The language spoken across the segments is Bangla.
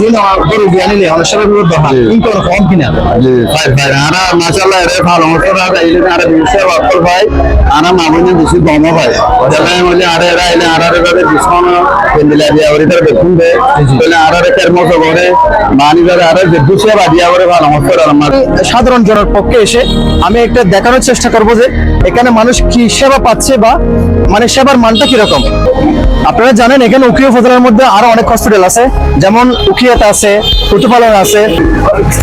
যে গরু বিয়া নিলে অনেক সময় কিন্তু কম কিনা আনা মাশাআল্লাহ এর ভালো মতো আর বিশে বাকর ভাই আনা মামুনি বেশি দম ভাই তাহলে বলে আরে এরা এলে আরে ভাবে ডিসকাউন্ট দিলা দিয়া ওরে তার দেখুন দে তাহলে আরে কের মতো করে মানি যারা আরে দুশো বাদিয়া করে ভালো মতো আমার সাধারণ জনের পক্ষে এসে আমি একটা দেখানোর চেষ্টা করব যে এখানে মানুষ কি সেবা পাচ্ছে বা মানে সেবার মানটা কিরকম। আপনারা জানেন এখানে উকিয়া উপজেলার মধ্যে আরো অনেক হসপিটাল আছে, যেমন উকিয়াতে আছে, কুতুপালন আছে,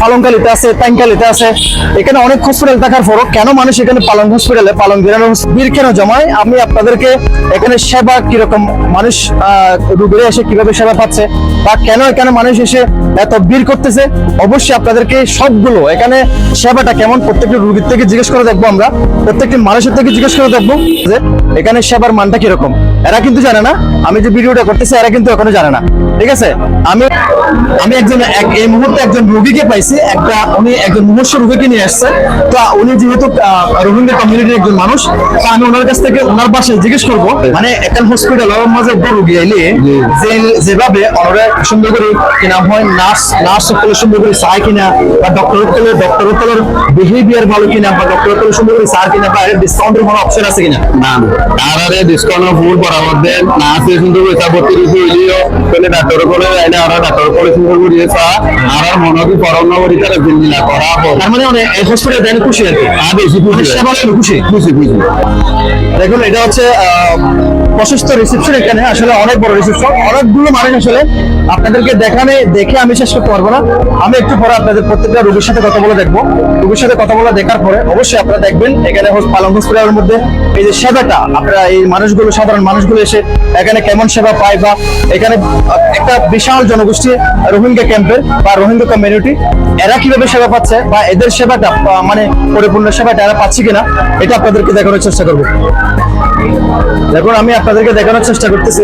পালংকালিতে আছে, টাঙ্কালিতে আছে। এখানে অনেক হসপিটাল থাকার পরও কেন মানুষ এখানে পালং হসপিটালে পালং ভিড় কেন জমায়, আমি আপনাদেরকে এখানে সেবা কিরকম মানুষ রোগীরা এসে কিভাবে সেবা পাচ্ছে বা কেন এখানে মানুষ এসে এত ভিড় করতেছে, অবশ্যই আপনাদেরকে সবগুলো এখানে সেবাটা কেমন প্রত্যেকটা রোগীর থেকে জিজ্ঞেস করে দেখবো, আমরা প্রত্যেকটি মানুষের থেকে জিজ্ঞেস করে দেখবো যে এখানে সেবার মানটা কিরকম। এরা কিন্তু জানে না, আমি যে ভিডিওটা করতেছি এরা কিন্তু এখনো জানে না, ঠিক আছে। আমি একজন এই মুহূর্তে একজন রোগীকে পাইছি, উনি একজন মুমূর্ষু রোগীকে নিয়ে আসছে। তো উনি যেহেতু রোহিঙ্গা কমিউনিটির একজন মানুষ, তো আমি ওনার কাছ থেকে ওনার বাসায় জিজ্ঞেস করবো, মানে একটা হসপিটাল মাঝে রোগী আইলে যেভাবে ওনারা সুন্দর করে কিনা হয়, নার্স সকলে সুন্দর করে চায় কিনা, বা ডক্টর সকলের বিহেভিয়ার ভালো কিনা, বা ডক্টর সকলে সুন্দর করে চায় কিনা, বা ডিসকাউন্টের কোনো অপশন আছে কিনা। না আর ডিসকাউন্ট ফুল বরাবর দেন না আছে সুন্দর পয়সা ভর্তি হইলিও তাহলে ডাক্তার করে আইলে আর ডাক্তার করে সুন্দর করে চা আর মনে কি পরম করি তার বিল্লা করা তার মানে এই হসপিটাল দেন খুশি আর কি, আর বেশি খুশি সেবা খুশি। দেখুন এটা হচ্ছে প্রশস্ত রিসেপশন। এখানে আসলে অনেক বড় রিসেপশন, অনেকগুলো মানুষ আসলে আপনাদেরকে দেখে আমি শেষ করতে পারবো না। আমি একটু পরে আপনাদের প্রত্যেকটা রোগীর সাথে কথা বলে দেখবো, রোগীর সাথে কথা বলে দেখার পরে অবশ্যই আপনারা দেখবেন এখানে পালং হসপিটালের মধ্যে এই যে সেবাটা, আপনারা এই মানুষগুলো সাধারণ মানুষগুলো এসে এখানে কেমন সেবা পায়, বা এখানে একটা বিশাল জনগোষ্ঠী রোহিঙ্গা ক্যাম্পের বা রোহিঙ্গা কমিউনিটি এরা কিভাবে সেবা পাচ্ছে, বা এদের সেবাটা মানে পরিপূর্ণ সেবাটা এরা পাচ্ছে কিনা, এটা আপনাদেরকে দেখানোর চেষ্টা করবো। দেখুন আমি আপনাদেরকে দেখানোর চেষ্টা করতেছি,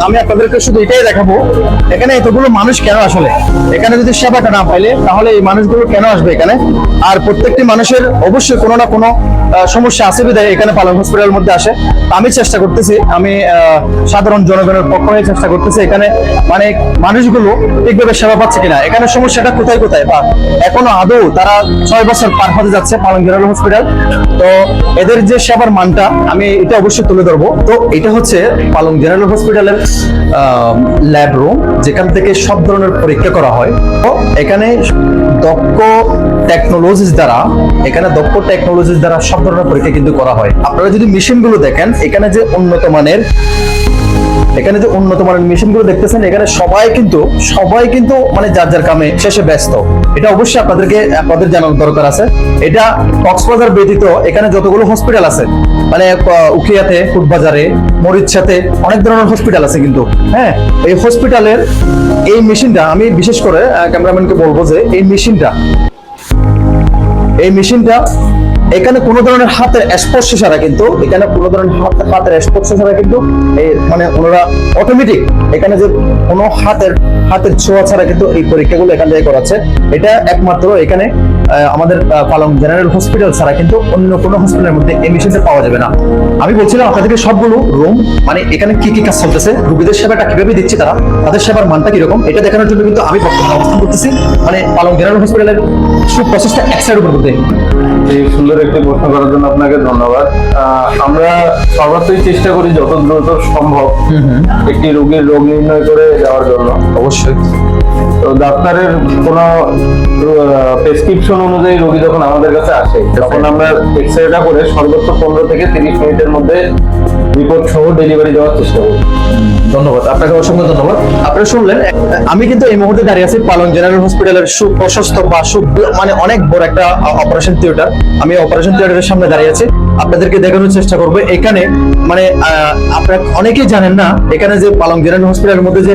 আমি আপনাদেরকে শুধু এটাই দেখাবো এখানে এতগুলো মানুষ কেন আসলে এখানে যদি সেবাটা না পাইলে তাহলে এই মানুষগুলো কেন আসবে এখানে। আর প্রত্যেকটি মানুষের অবশ্যই কোনো না কোনো সমস্যা আছে বিধায় এখানে পালং হসপিটালের মধ্যে আসে। আমি চেষ্টা করতেছি, আমি সাধারণ জনগণের পক্ষ হয়ে চেষ্টা করতেছি এখানে মানে মানুষগুলো ঠিকভাবে সেবা পাচ্ছে কিনা, এখানে সমস্যাটা কোথায় কোথায়, বা এখনো আদৌ তারা 6 বছর পার হতে যাচ্ছে পালং জেনারেল হসপিটাল, তো এদের যে সেবার মানটা আমি এটা অবশ্যই তুলে ধরবো। তো এটা হচ্ছে পালং জেনারেল হসপিটালের ল্যাব রুম, যেখান থেকে সব ধরনের পরীক্ষা করা হয়। তো এখানে দক্ষ টেকনোলজিস দ্বারা সব ধরনের পরীক্ষা কিন্তু করা হয়। আপনারা যদি মেশিনগুলো দেখেন এখানে যে উন্নত মানের মেশিনগুলো দেখতেছেন, এখানে সবাই কিন্তু মানে যার কামে শেষে ব্যস্ত। এটা অবশ্যই আপনাদের জানার দরকার আছে। এটা কক্সবাজার ব্যতীত এখানে যতগুলো হসপিটাল আছে, মানে উখিয়াতে, ফুটবাজারে, মরিচ্ছাতে অনেক ধরনের হসপিটাল আছে কিন্তু, হ্যাঁ এই হসপিটালের এই মেশিনটা আমি বিশেষ করে ক্যামেরাম্যানকে বলবো যে এই মেশিনটা এখানে কোনো ধরনের হাতের স্পর্শ ছাড়া কিন্তু মানে ওনারা অটোমেটিক এখানে যে কোনো হাতের ছোঁয়া ছাড়া কিন্তু এই পরীক্ষাগুলো এখান থেকে করাচ্ছে। এটা একমাত্র এখানে আমাদের পালং জেনারেল হসপিটাল ছাড়া কিন্তু অন্য কোনো হসপিটালের মধ্যে এই মেশিনটা পাওয়া যাবে না। আমি বলছিলাম আপনাদেরকে সবগুলো রুম মানে এখানে কি কাজ চলতেছে, রোগীদের সেবাটা কিভাবে দিচ্ছে তারা, তাদের সেবার মানটা কিরকম, এটা দেখানোর জন্য কিন্তু আমি বর্তমানে অবস্থান করতেছি মানে পালং জেনারেল হসপিটালের সুপ্রসেসটা এক সাইড উপর মধ্যে। এই সুন্দর একটি প্রশ্ন করার জন্য আপনাকে ধন্যবাদ। আমরা সর্বাত্মক চেষ্টা করি যত দ্রুত সম্ভব একটি রোগীর রোগ নির্ণয় করে যাওয়ার জন্য। অবশ্যই তো ডাক্তারের কোনো প্রেসক্রিপশন অনুযায়ী রোগী যখন আমাদের কাছে আসে তখন আমরা এক্সরেটা করে সর্বোচ্চ 15 থেকে 30 মিনিটের মধ্যে রিপোর্ট সহ ডেলিভারি দেওয়ার চেষ্টা করি। ধন্যবাদ, আপনাকে অসংখ্য ধন্যবাদ। আপনারা শুনলেন, আমি কিন্তু এই মুহূর্তে দাঁড়িয়ে আছি পালং জেনারেল হসপিটালের সুপ্রশস্ত বা মানে অনেক বড় একটা অপারেশন থিয়েটার। আমি অপারেশন থিয়েটারের সামনে দাঁড়িয়ে আছি, আপনাদেরকে দেখানোর চেষ্টা করবো। এখানে মানে আপনারা অনেকেই জানেন না এখানে যে পালং জেনারেল হসপিটালের মধ্যে যে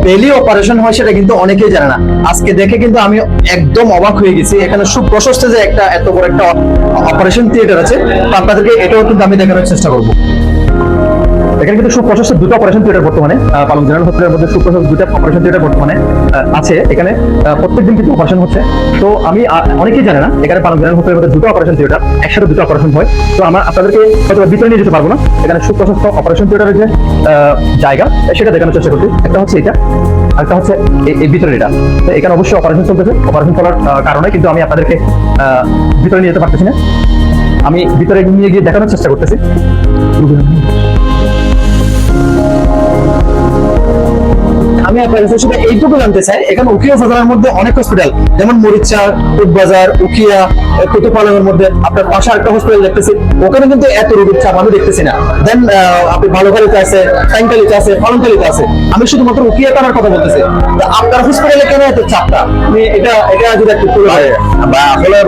ডেইলি অপারেশন হয় সেটা কিন্তু অনেকেই জানে না। আজকে দেখে কিন্তু আমি একদম অবাক হয়ে গেছি, এখানে সুপ্রশস্ত যে এত বড় একটা অপারেশন থিয়েটার আছে, আপনাদেরকে এটাও কিন্তু আমি দেখানোর চেষ্টা করবো। এখানে কিন্তু সুপ্রশস্ত দুটো অপারেশন থিয়েটার বর্তমানে পালং জেনারেল হসপিটালের মধ্যে সুপ্রশস্ত দুটো অপারেশন থিয়েটার বর্তমানে আছে। এখানে প্রত্যেকদিন কিন্তু অপারেশন হচ্ছে। তো আমি অনেকেই জানে না এখানে পালং জেনারেল হসপিটালের মধ্যে দুটো অপারেশন থিয়েটার, একসাথে দুটো অপারেশন হয়। তো আপনাদেরকে হয়তো ভিতরে নিয়ে যেতে পারবো না, এখানে সুপ্রশস্ত অপারেশন থিয়েটারের যে জায়গা সেটা দেখানোর চেষ্টা করছি। একটা হচ্ছে এটা, আরেকটা হচ্ছে এই ভিতরে এটা, তো এখানে অবশ্যই অপারেশন চলতেছে। অপারেশন চলার কারণে কিন্তু আমি আপনাদেরকে ভিতরে নিয়ে যেতে পারতেছি না। আমি ভিতরে নিয়ে গিয়ে দেখানোর চেষ্টা করতেছি। আমি আপনার কাছে শুধু এইটুকু জানতে চাই, এখানে উকিয়া উপজেলার মধ্যে অনেক হসপিটাল, যেমন মরিচা, কোটবাজার, উকিয়া, কুতুবপালংয়ের মধ্যে আপনার পাশে আরেকটা হসপিটাল দেখতেছি, ওখানে কিন্তু এত রোগীর চাপ আমি দেখতেছি না। দেন আপনি ভালোখালীতে আছে, টাইমখালীতে আছে, পালংখালীতে আছে, আমি শুধুমাত্র উকিয়া টানার কথা বলতেছি। তো আপনার হসপিটালে কেন এত চাপটা? আমি এটা যদি একটু তুলে ধরেন। আসলে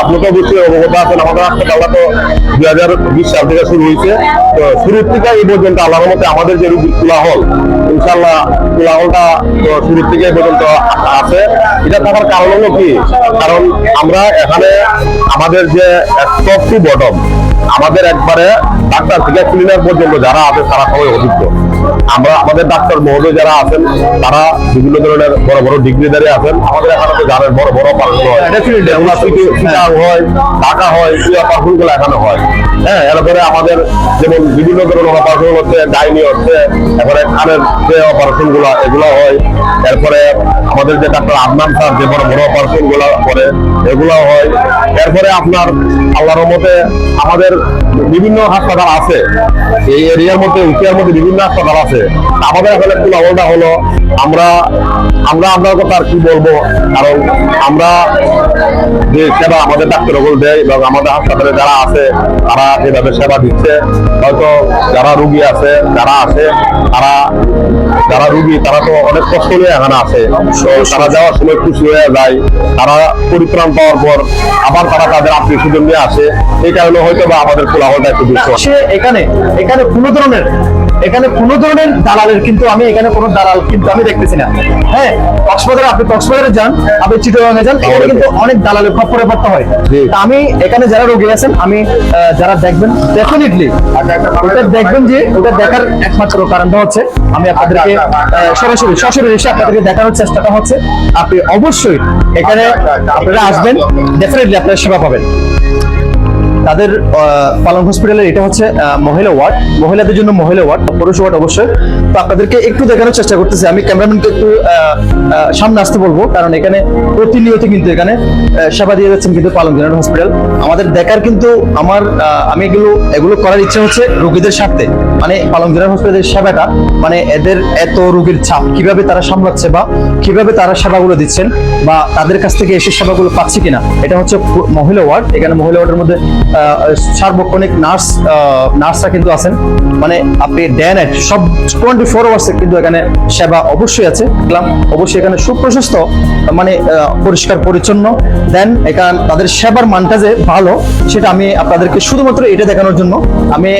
আপনি তো বুঝতে অবগত আছেন, আমাদের হাসপাতালটা তো 2020 সাল থেকে শুরু হয়েছে। তো শুরুর থেকে এই পর্যন্ত আল্লাহর মতে আমাদের যে রোগীর কোলাহল, ইনশাল্লাহ কোলাহলটা তো শুরুর থেকে এই পর্যন্ত আছে। এটা থাকার কারণ হলো কি, কারণ আমরা এখানে আমাদের যে টপ টু বটম, আমাদের একবারে ডাক্তার থেকে ক্লিনার পর্যন্ত যারা আছে তারা সবাই অভিজ্ঞ। আমরা আমাদের ডাক্তার মহোদয় যারা আছেন তারা বিভিন্ন ধরনের বড় বড় ডিগ্রিধারী আছেন। আমাদের এখানে তো জানেন বড় বড় অপারেশন হয়, ঢাকা হয়, এই অপারেশন গুলো এখানে হয়। হ্যাঁ, এরপরে আমাদের যেমন বিভিন্ন ধরনের অপারেশন হচ্ছে, ডাইনি হচ্ছে, এরপরে কানের যে অপারেশন গুলো এগুলো হয়। এরপরে আমাদের যে ডাক্তার আদনান স্যার যে বড় বড় অপারেশন গুলো করে এগুলো হয়। এরপরে আপনার আল্লাহর রহমতে আমাদের বিভিন্ন হাসপাতাল আছে এই এরিয়ার মধ্যে, উকিয়ার মধ্যে বিভিন্ন হাসপাতাল আছে। আমাদের এখানে একটু লবণটা হলো আমরা আপনার কথা আর কি বলবো, কারণ আমরা যে সেবা আমাদের ডাক্তার বল দেয় এবং আমাদের হাসপাতালে যারা আছে তারা এভাবে সেবা দিচ্ছে। হয়তো যারা রুগী আছে, যারা আসে, যারা রুগী তারা তো অনেক কষ্ট নিয়ে এখানে আসে, তো তারা যাওয়ার সময় খুশি হয়ে যায়। তারা পরিত্রাণ পাওয়ার পর আবার তারা তাদের আত্মীয় স্বজন নিয়ে আসে। এই কারণে হয়তো বা আমাদের কোলাহলটা একটু বেশি। এখানে কোনো ধরনের দালালের কিন্তু আমি এখানে কোনো দালাল কিন্তু আমি দেখতেছি না। হ্যাঁ, আপনি কক্সবাজারে যান, আপনি চিটাগাঙে যান, এখানে কিন্তু অনেক দালালের খপ্পরে পড়তে হয়। তা আমি এখানে যারা রোগী আছেন, আমি যারা দেখবেন ডেফিনেটলি ওটা দেখবেন, যে ওটা দেখার একমাত্র কারণটা হচ্ছে আমি আপনাদেরকে সরাসরি এসে আপনাদেরকে দেখানোর চেষ্টাটা হচ্ছে আপনি অবশ্যই এখানে আপনারা আসবেন, ডেফিনেটলি আপনারা সেবা পাবেন। তাদের পালং হসপিটালের এটা হচ্ছে মহিলা ওয়ার্ড, মহিলাদের জন্য মহিলা ওয়ার্ড, পুরুষ ওয়ার্ড অবশ্যই। তো আপনাদেরকে একটু দেখানোর চেষ্টা করতেছি, আমি ক্যামেরাম্যানকে একটু সামনে আসতে বলবো, কারণ এখানে প্রতিনিয়ত কিন্তু এখানে সেবা দিয়ে যাচ্ছেন কিন্তু পালং জেনারেল হসপিটাল। আমাদের দেখার কিন্তু আমি এগুলো করার ইচ্ছা হচ্ছে রোগীদের স্বার্থে, মানে পালং জেনারেল হসপিটালের সেবাটা, মানে এদের এত রোগীর চাপ কিভাবে তারা সামলাচ্ছে বা কিভাবে তারা সেবাগুলো দিচ্ছেন বা তাদের কাছ থেকে এসে সেবাগুলো পাচ্ছে কিনা। এটা হচ্ছে মহিলা ওয়ার্ড। এখানে মহিলা ওয়ার্ডের মধ্যে সার্বক্ষণিক নার্সরা কিন্তু আছেন, মানে আপনি ডে নাইট সব 24 আওয়ার্স কিন্তু এখানে সেবা অবশ্যই আছে। অবশ্যই এখানে সুপ্রশস্ত, মানে পরিষ্কার পরিচ্ছন্ন। দেন এখানে তাদের সেবার মানটা যে ভালো, সেটা আমি আপনাদেরকে শুধুমাত্র এটা দেখানোর জন্য আমি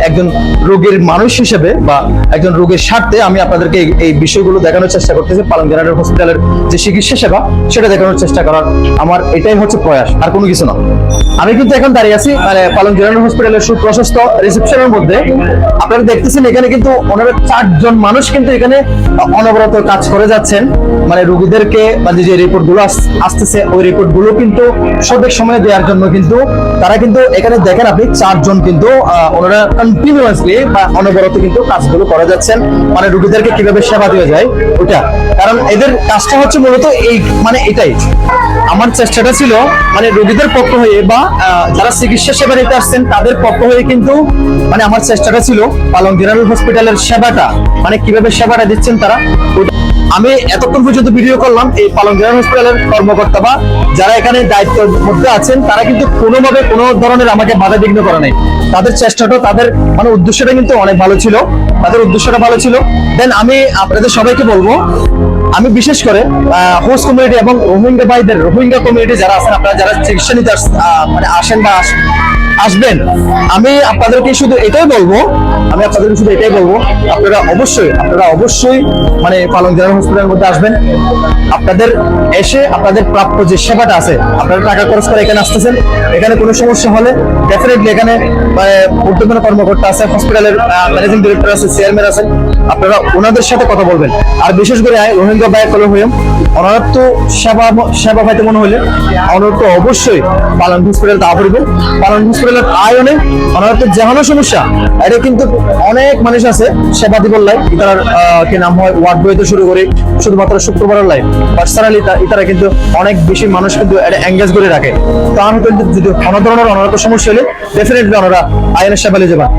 একজন রোগীর মানুষ হিসেবে বা একজন রোগীর স্বার্থে আমি আপনাদেরকে এই বিষয়গুলো দেখানোর চেষ্টা করতেছি। পালং জেনারেল হসপিটালের যে চিকিৎসা সেবা সেটা দেখানোর চেষ্টা করার আমার এটাই হচ্ছে প্রয়াস, আর কোনো কিছু না। আমি কিন্তু এখন দাঁড়িয়ে আছি মানে পালং জেনারেল হসপিটালের সুপ্রশস্ত রিসেপশনের মধ্যে। আপনারা দেখতেছেন এখানে কিন্তু ওনারা 4 জন মানুষ কিন্তু এখানে অনবরত কাজ করে যাচ্ছেন, মানে রোগীদেরকে মানে যে রিপোর্ট গুলো আসতেছে ওই রিপোর্ট গুলো কিন্তু সঠিক সময়ে দেওয়ার জন্য কিন্তু তারা কিন্তু এখানে দেখেন আপনি 4 জন কিন্তু ওনারা কন্টিনিউয়াসলি বা অনবরত কিন্তু কাজগুলো করে যাচ্ছেন, মানে রোগীদেরকে কিভাবে সেবা দেওয়া যায় ওটা। কারণ এদের কাজটা হচ্ছে মূলত এই, মানে এটাই আমার চেষ্টাটা ছিল, মানে রোগীদের পক্ষ হয়ে বা যারা চিকিৎসা সেবা নিতে আসছেন তাদের পক্ষ হয়ে কিন্তু মানে আমার চেষ্টাটা ছিল পালং জেনারেল হসপিটালের সেবাটা, মানে কিভাবে সেবাটা দিচ্ছেন তারা। আমি এতক্ষণ পর্যন্ত ভিডিও করলাম এই পালং জেনারেল হসপিটালের কর্মকর্তা বা যারা এখানে দায়িত্বের মধ্যে আছেন, তারা কিন্তু কোনোভাবে কোনো ধরনের আমাকে বাধা বিঘ্ন করে নাই। তাদের চেষ্টাটা, তাদের মানে উদ্দেশ্যটা কিন্তু অনেক ভালো ছিল, তাদের উদ্দেশ্যটা ভালো ছিল। দেন আমি আপনাদের সবাইকে বলবো, আমি বিশেষ করে হোস্ট কমিউনিটি এবং রোহিঙ্গা কমিউনিটি যারা আছেন, আপনারা যারা চিকিৎসা নিতে মানে আসেন বা আসবেন, আমি আপনাদেরকে শুধু এটাই বলবো, আপনারা অবশ্যই মানে পালং জেনারেল হসপিটালের মধ্যে আসবেন। আপনাদের এসে আপনাদের প্রাপ্য যে সেবাটা আছে, আপনারা টাকা খরচ করে এখানে আসতেছেন, এখানে কোনো সমস্যা হলে ডেফিনেটলি এখানে ঊর্ধ্বতন কর্মকর্তা আছে, হসপিটালের ম্যানেজিং ডিরেক্টর আছে, চেয়ারম্যান আছেন, আপনারা ওনাদের সাথে কথা বলবেন। আর বিশেষ করে রোহিঙ্গা ভাই কল হইম ওনার তো সেবা পাইতে মনে হলে ওনার তো অবশ্যই পালন হসপিটাল তা পড়বে। পালন হসপিটালের আয়নে ওনার তো যেহানো সমস্যা এটা কিন্তু অনেক মানুষ আছে সেবা দিবল লাই ইতার কি নাম হয় ওয়ার্ড বই থেকে শুরু করে শুধুমাত্র শুক্রবারের লাই পার্সোনালি ইতারা কিন্তু অনেক বেশি মানুষ কিন্তু এটা এঙ্গেজ করে রাখে। তো আমি কিন্তু যদি কোনো ধরনের ওনার তো সমস্যা হলে ডেফিনেটলি ওনারা আইনের সেবা নিয়ে যাবেন।